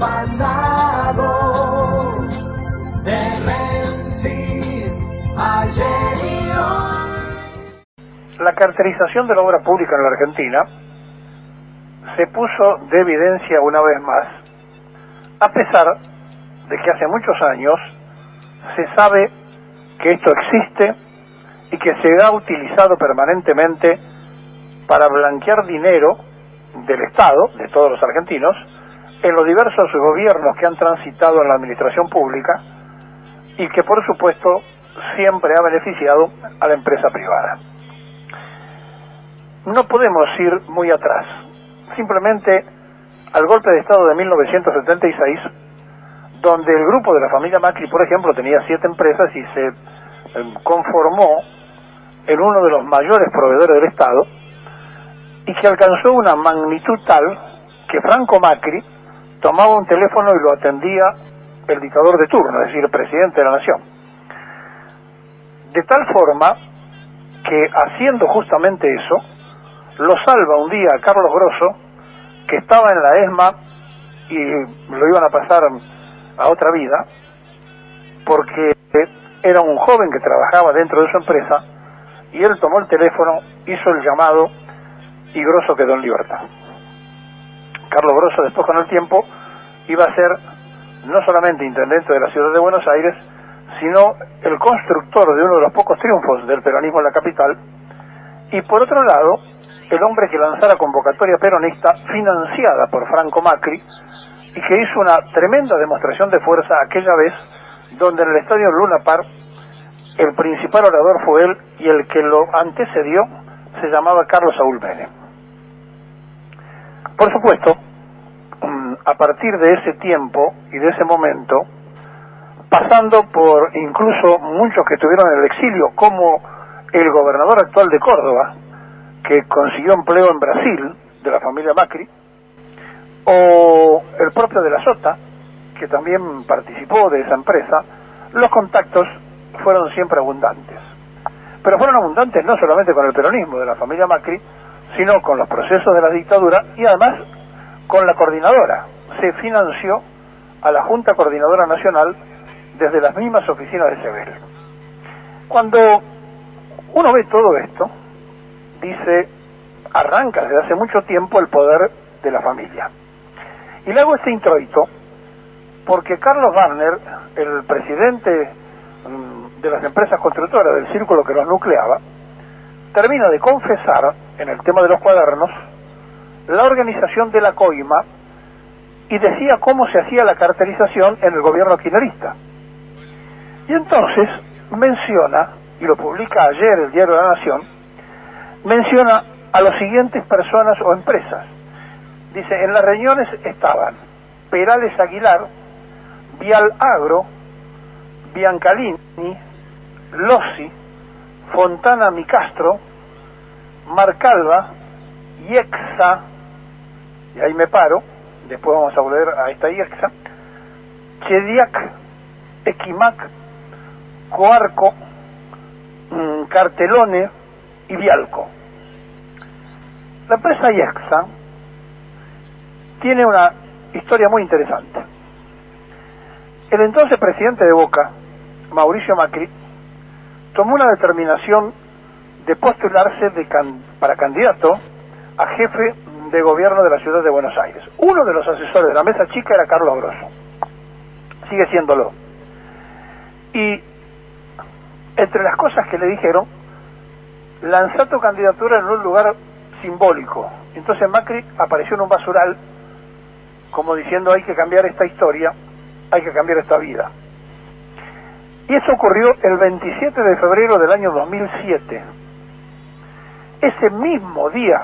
pasado, de Menzies, ayer y hoy. La caracterización de la obra pública en la Argentina se puso de evidencia una vez más, a pesar de que hace muchos años se sabe que esto existe y que se ha utilizado permanentemente para blanquear dinero del Estado, de todos los argentinos, en los diversos gobiernos que han transitado en la administración pública y que por supuesto siempre ha beneficiado a la empresa privada. No podemos ir muy atrás, simplemente al golpe de Estado de 1976, donde el grupo de la familia Macri, por ejemplo, tenía 7 empresas y se conformó en uno de los mayores proveedores del Estado, y que alcanzó una magnitud tal que Franco Macri tomaba un teléfono y lo atendía el dictador de turno, es decir, el presidente de la nación. De tal forma que, haciendo justamente eso, lo salva un día a Carlos Grosso, que estaba en la ESMA y lo iban a pasar a otra vida, porque era un joven que trabajaba dentro de su empresa, y él tomó el teléfono, hizo el llamado, y Grosso quedó en libertad. Carlos Grosso después, con el tiempo, iba a ser no solamente intendente de la ciudad de Buenos Aires, sino el constructor de uno de los pocos triunfos del peronismo en la capital, y por otro lado, el hombre que lanzara convocatoria peronista financiada por Franco Macri, y que hizo una tremenda demostración de fuerza aquella vez, donde en el estadio Luna Park el principal orador fue él, y el que lo antecedió se llamaba Carlos Saúl Menem. Por supuesto, a partir de ese tiempo y de ese momento, pasando por incluso muchos que estuvieron en el exilio, como el gobernador actual de Córdoba, que consiguió empleo en Brasil, de la familia Macri, o el propio de la Sota, que también participó de esa empresa, los contactos fueron siempre abundantes. Pero fueron abundantes no solamente con el peronismo de la familia Macri, sino con los procesos de la dictadura y además con la coordinadora. Se financió a la Junta Coordinadora Nacional desde las mismas oficinas de Sebel. Cuando uno ve todo esto, dice, arranca desde hace mucho tiempo el poder de la familia. Y le hago este introito porque Carlos Wagner, el presidente de las empresas constructoras del círculo que los nucleaba, termina de confesar, en el tema de los cuadernos, la organización de la coima, y decía cómo se hacía la cartelización en el gobierno kirchnerista. Y entonces menciona, y lo publica ayer el diario La Nación, menciona a las siguientes personas o empresas. Dice, en las reuniones estaban Perales Aguilar, Vial Agro, Biancalini, Lossi, Fontana Micastro, Marcalva, Iexa, y ahí me paro, después vamos a volver a esta Iexa, Chediac, Equimac, Coarco, Cartelone y Vialco. La empresa Iexa tiene una historia muy interesante. El entonces presidente de Boca, Mauricio Macri, tomó una determinación de postularse para candidato a jefe de gobierno de la ciudad de Buenos Aires. Uno de los asesores de la mesa chica era Carlos Grosso. Sigue siéndolo. Y entre las cosas que le dijeron, lanzá tu candidatura en un lugar simbólico. Entonces Macri apareció en un basural como diciendo, hay que cambiar esta historia, hay que cambiar esta vida. Y eso ocurrió el 27 de febrero del año 2007. Ese mismo día,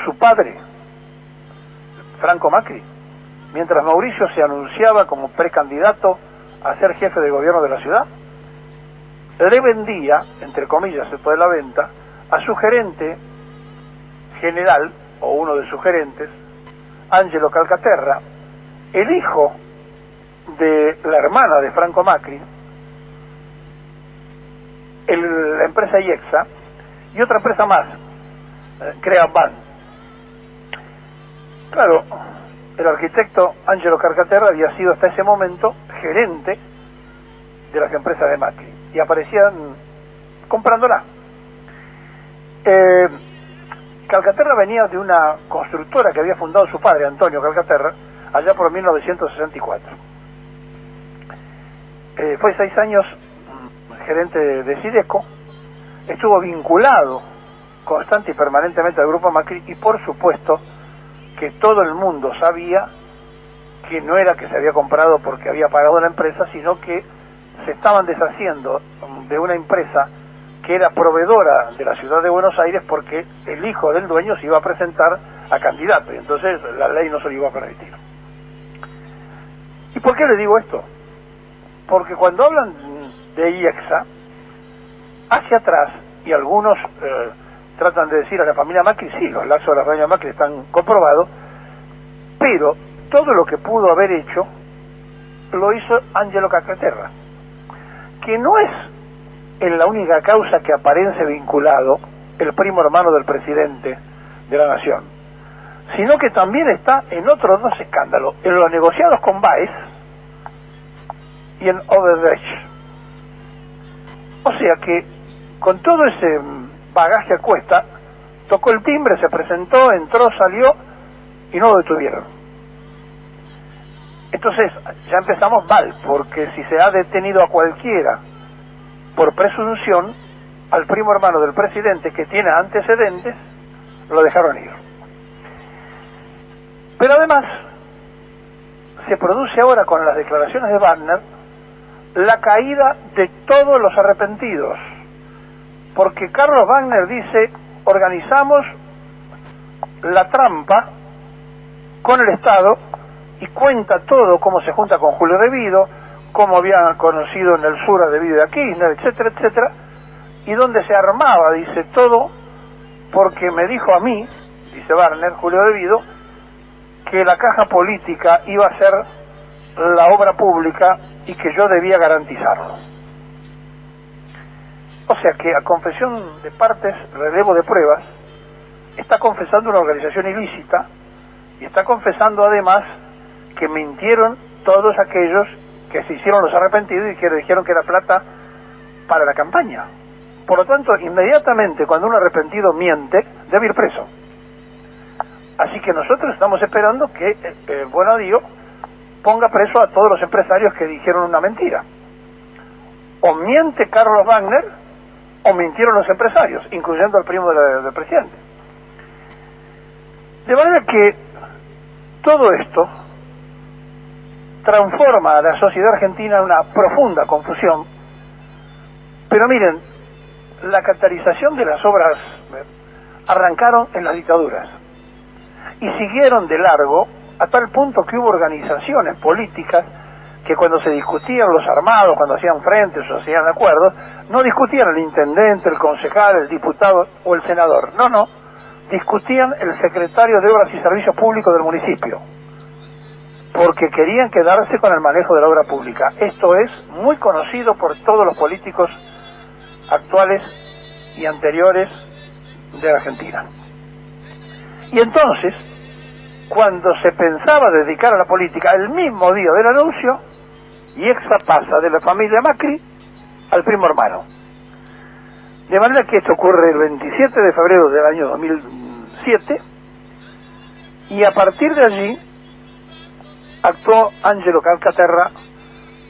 su padre, Franco Macri, mientras Mauricio se anunciaba como precandidato a ser jefe de gobierno de la ciudad, le vendía, entre comillas, después de la venta, a su gerente general, o uno de sus gerentes, Angelo Calcaterra, el hijo de la hermana de Franco Macri, la empresa Iexa, y otra empresa más, Creaban. Claro, el arquitecto Angelo Calcaterra había sido hasta ese momento gerente de las empresas de Macri y aparecían comprándola. Calcaterra venía de una constructora que había fundado su padre, Antonio Calcaterra, allá por 1964. Fue 6 años gerente de Sideco, estuvo vinculado constante y permanentemente al grupo Macri y por supuesto que todo el mundo sabía que no era que se había comprado porque había pagado la empresa, sino que se estaban deshaciendo de una empresa que era proveedora de la ciudad de Buenos Aires porque el hijo del dueño se iba a presentar a candidato y entonces la ley no se lo iba a permitir. ¿Y por qué le digo esto? Porque cuando hablan de IEXA, hacia atrás, y algunos tratan de decir a la familia Macri, sí, los lazos de la familia Macri están comprobados, pero todo lo que pudo haber hecho lo hizo Angelo Calcaterra, que no es en la única causa que aparece vinculado el primo hermano del presidente de la nación, sino que también está en otros 2 escándalos, en los negociados con Baez y en Odebrecht. O sea que con todo ese bagaje a cuesta, tocó el timbre, se presentó, entró, salió y no lo detuvieron. Entonces ya empezamos mal, porque si se ha detenido a cualquiera por presunción, al primo hermano del presidente que tiene antecedentes, lo dejaron ir. Pero además, se produce ahora con las declaraciones de Wagner la caída de todos los arrepentidos, porque Carlos Wagner dice, organizamos la trampa con el Estado y cuenta todo, cómo se junta con Julio De Vido, cómo habían conocido en el sur a De Vido y a Kirchner, etcétera, etcétera, y donde se armaba, dice, todo porque me dijo a mí, dice Wagner, Julio De Vido, que la caja política iba a ser la obra pública y que yo debía garantizarlo. O sea que a confesión de partes, relevo de pruebas, está confesando una organización ilícita y está confesando además que mintieron todos aquellos que se hicieron los arrepentidos y que dijeron que era plata para la campaña. Por lo tanto, inmediatamente cuando un arrepentido miente, debe ir preso. Así que nosotros estamos esperando que Bonadío ponga preso a todos los empresarios que dijeron una mentira. O miente Carlos Wagner, o mintieron los empresarios, incluyendo al primo del presidente. De manera que todo esto transforma a la sociedad argentina en una profunda confusión. Pero miren, la catalización de las obras arrancaron en las dictaduras y siguieron de largo a tal punto que hubo organizaciones políticas que cuando se discutían los armados, cuando hacían frentes o hacían acuerdos, no discutían el intendente, el concejal, el diputado o el senador, no, discutían el secretario de Obras y Servicios Públicos del municipio, porque querían quedarse con el manejo de la obra pública. Esto es muy conocido por todos los políticos actuales y anteriores de Argentina. Y entonces, cuando se pensaba dedicar a la política, el mismo día del anuncio, IEXA pasa de la familia Macri al primo hermano. De manera que esto ocurre el 27 de febrero del año 2007, y a partir de allí actuó Angelo Calcaterra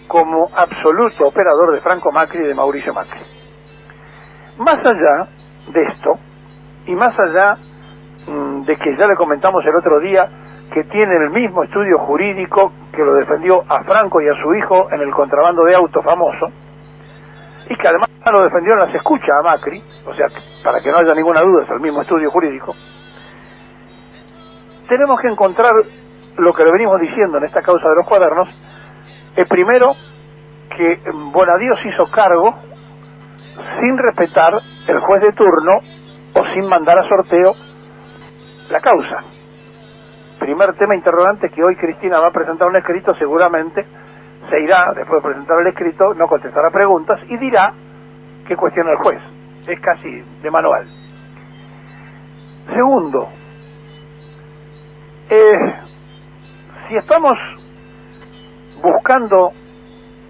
como absoluto operador de Franco Macri y de Mauricio Macri. Más allá de esto, y más allá de que ya le comentamos el otro día que tiene el mismo estudio jurídico que lo defendió a Franco y a su hijo en el contrabando de auto famoso, y que además lo defendió en las escuchas a Macri, o sea, para que no haya ninguna duda, es el mismo estudio jurídico, tenemos que encontrar lo que le venimos diciendo en esta causa de los cuadernos. Primero, que Bonadío se hizo cargo sin respetar el juez de turno o sin mandar a sorteo la causa. Primer tema interrogante, que hoy Cristina va a presentar un escrito, seguramente se irá, después de presentar el escrito, no contestará preguntas y dirá qué cuestiona el juez. Es casi de manual. Segundo, si estamos buscando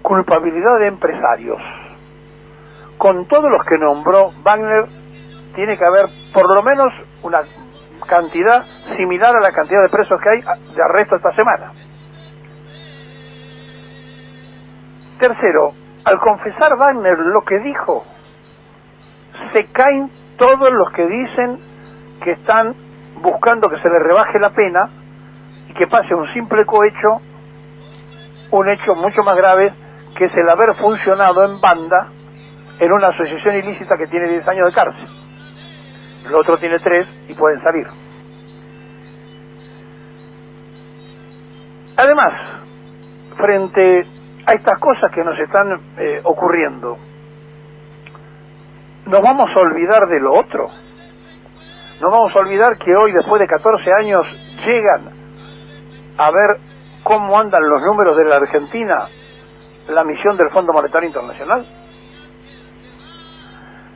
culpabilidad de empresarios, con todos los que nombró Wagner, tiene que haber por lo menos una cantidad similar a la cantidad de presos que hay de arresto esta semana. Tercero, al confesar Wagner lo que dijo, se caen todos los que dicen que están buscando que se le rebaje la pena y que pase un simple cohecho, un hecho mucho más grave, que es el haber funcionado en banda en una asociación ilícita que tiene 10 años de cárcel. El otro tiene 3 y pueden salir. Además, frente a estas cosas que nos están ocurriendo, ¿nos vamos a olvidar de lo otro? ¿Nos vamos a olvidar que hoy, después de 14 años, llegan a ver cómo andan los números de la Argentina, la misión del Fondo Monetario Internacional?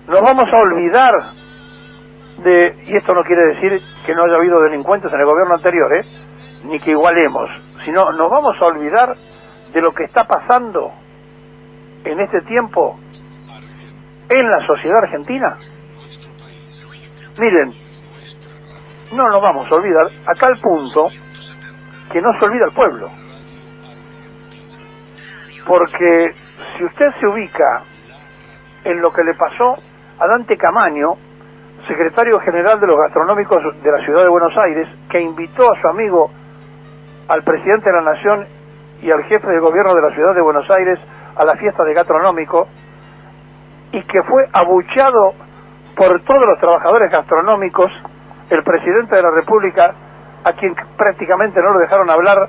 ¿Nos vamos a olvidar de, y esto no quiere decir que no haya habido delincuentes en el gobierno anterior, ni que igualemos, sino nos vamos a olvidar de lo que está pasando en este tiempo en la sociedad argentina? Miren, no nos vamos a olvidar a tal punto que no se olvida el pueblo, porque si usted se ubica en lo que le pasó a Dante Camaño, secretario general de los gastronómicos de la ciudad de Buenos Aires, que invitó a su amigo, al presidente de la Nación y al jefe de gobierno de la ciudad de Buenos Aires a la fiesta de gastronómico, y que fue abucheado por todos los trabajadores gastronómicos, el presidente de la República, a quien prácticamente no lo dejaron hablar,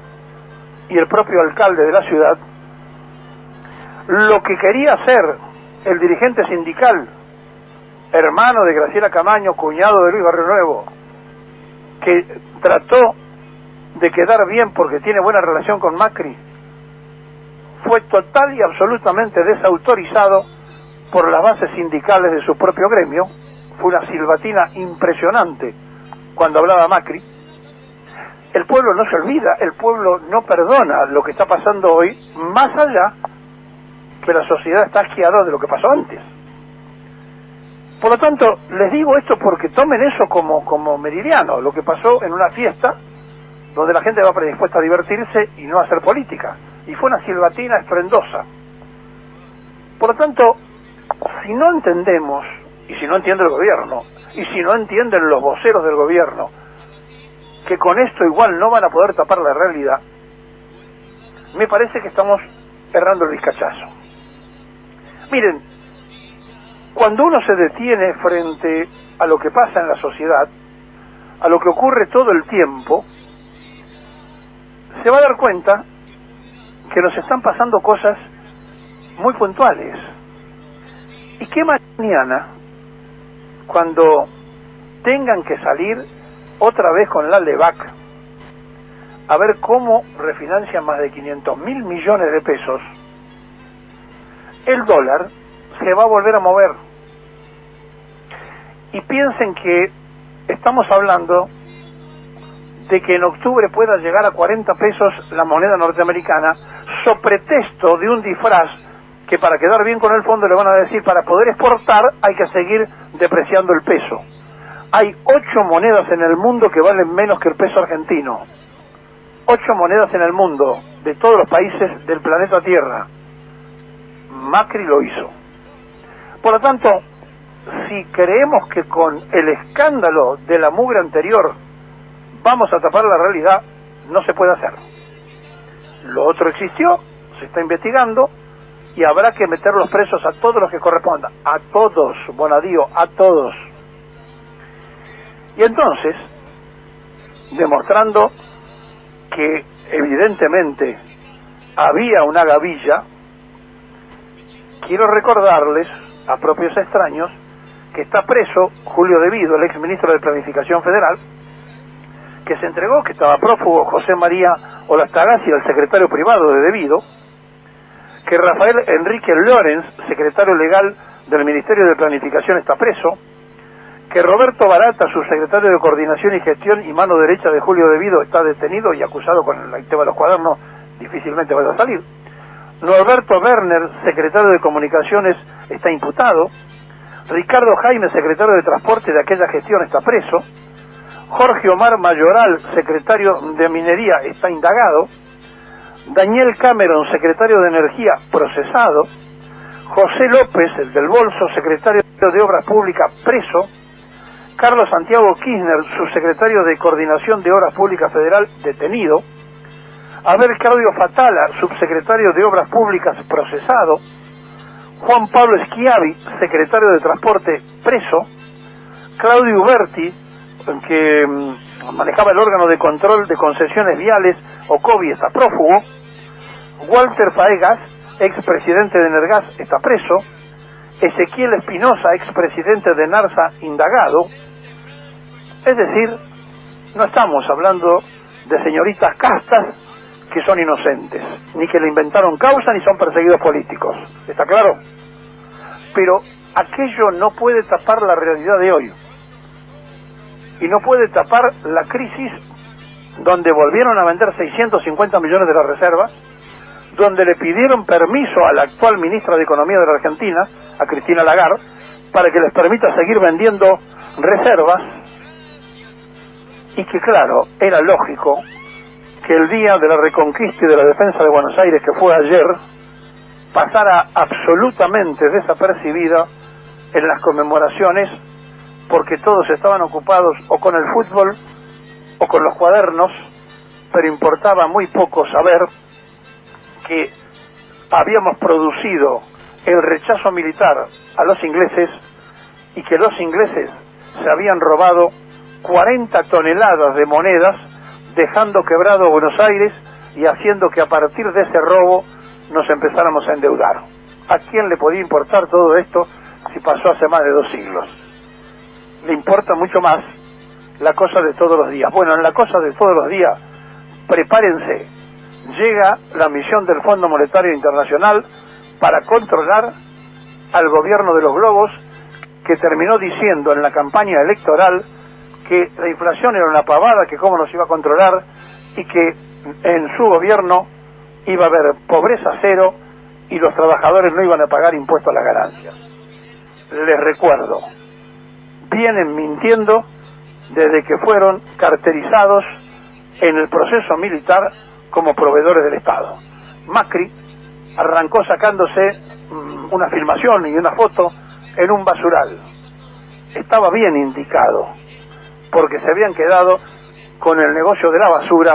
y el propio alcalde de la ciudad. Lo que quería hacer el dirigente sindical, hermano de Graciela Camaño, cuñado de Luis Barrio Nuevo, que trató de quedar bien porque tiene buena relación con Macri, fue total y absolutamente desautorizado por las bases sindicales de su propio gremio. Fue una silbatina impresionante cuando hablaba Macri. El pueblo no se olvida, el pueblo no perdona lo que está pasando hoy, más allá que la sociedad está asqueada de lo que pasó antes. Por lo tanto, les digo esto porque tomen eso como meridiano, lo que pasó en una fiesta donde la gente va predispuesta a divertirse y no a hacer política, y fue una silbatina estruendosa. Por lo tanto, si no entendemos, y si no entiende el gobierno, y si no entienden los voceros del gobierno, que con esto igual no van a poder tapar la realidad, me parece que estamos errando el vizcachazo. Miren, cuando uno se detiene frente a lo que pasa en la sociedad, a lo que ocurre todo el tiempo, se va a dar cuenta que nos están pasando cosas muy puntuales. Y que mañana, cuando tengan que salir otra vez con la LEVAC a ver cómo refinancian más de 500.000 millones de pesos, el dólar se va a volver a mover. Y piensen que estamos hablando de que en octubre pueda llegar a 40 pesos la moneda norteamericana, so pretexto de un disfraz que para quedar bien con el fondo le van a decir: para poder exportar hay que seguir depreciando el peso. Hay 8 monedas en el mundo que valen menos que el peso argentino. 8 monedas en el mundo, de todos los países del planeta Tierra. Macri lo hizo. Por lo tanto, si creemos que con el escándalo de la mugre anterior vamos a tapar la realidad, no se puede hacer. Lo otro existió, se está investigando, y habrá que meter los presos a todos los que correspondan. A todos, Bonadío, a todos. Y entonces, demostrando que evidentemente había una gavilla, quiero recordarles a propios extraños que está preso Julio De Vido, el ex ministro de Planificación Federal, que se entregó, que estaba prófugo José María Olastagasti, el secretario privado de De Vido, que Rafael Enrique Lorenz, secretario legal del Ministerio de Planificación, está preso, que que Roberto Barata, subsecretario de Coordinación y Gestión y mano derecha de Julio De Vido, está detenido y acusado con el tema de los cuadernos, difícilmente vaya a salir. Norberto Werner, secretario de Comunicaciones, está imputado. Ricardo Jaime, secretario de Transporte de aquella gestión, está preso. Jorge Omar Mayoral, secretario de Minería, está indagado. Daniel Cameron, secretario de Energía, procesado. José López, el del Bolso, secretario de Obras Públicas, preso. Carlos Santiago Kirchner, subsecretario de Coordinación de Obras Públicas Federal, detenido. Abel Claudio Fatala, subsecretario de Obras Públicas, procesado. Juan Pablo Schiavi, secretario de Transporte, preso. Claudio Uberti, que manejaba el órgano de control de concesiones viales, OCOVI, está prófugo. Walter Faegas, expresidente de Energas, está preso. Ezequiel Espinosa, expresidente de NARSA, indagado. Es decir, no estamos hablando de señoritas castas que son inocentes, ni que le inventaron causa, ni son perseguidos políticos. ¿Está claro? Pero aquello no puede tapar la realidad de hoy. Y no puede tapar la crisis donde volvieron a vender 650 millones de las reservas, donde le pidieron permiso a la actual ministra de Economía de la Argentina, a Cristina Lagarde, para que les permita seguir vendiendo reservas, y que claro, era lógico que el día de la reconquista y de la defensa de Buenos Aires, que fue ayer, pasara absolutamente desapercibida en las conmemoraciones, porque todos estaban ocupados o con el fútbol o con los cuadernos, pero importaba muy poco saber que habíamos producido el rechazo militar a los ingleses y que los ingleses se habían robado 40 toneladas de monedas, dejando quebrado Buenos Aires y haciendo que a partir de ese robo nos empezáramos a endeudar. ¿A quién le podía importar todo esto si pasó hace más de 2 siglos? Le importa mucho más la cosa de todos los días. Bueno, en la cosa de todos los días, prepárense, llega la misión del Fondo Monetario Internacional para controlar al gobierno de los globos, que terminó diciendo en la campaña electoral que la inflación era una pavada, que cómo nos iba a controlar, y que en su gobierno iba a haber pobreza cero y los trabajadores no iban a pagar impuestos a las ganancias. Les recuerdo, vienen mintiendo desde que fueron caracterizados en el proceso militar como proveedores del Estado. Macri arrancó sacándose una filmación y una foto en un basural. Estaba bien indicado, porque se habían quedado con el negocio de la basura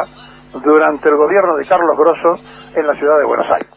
durante el gobierno de Carlos Grosso en la ciudad de Buenos Aires.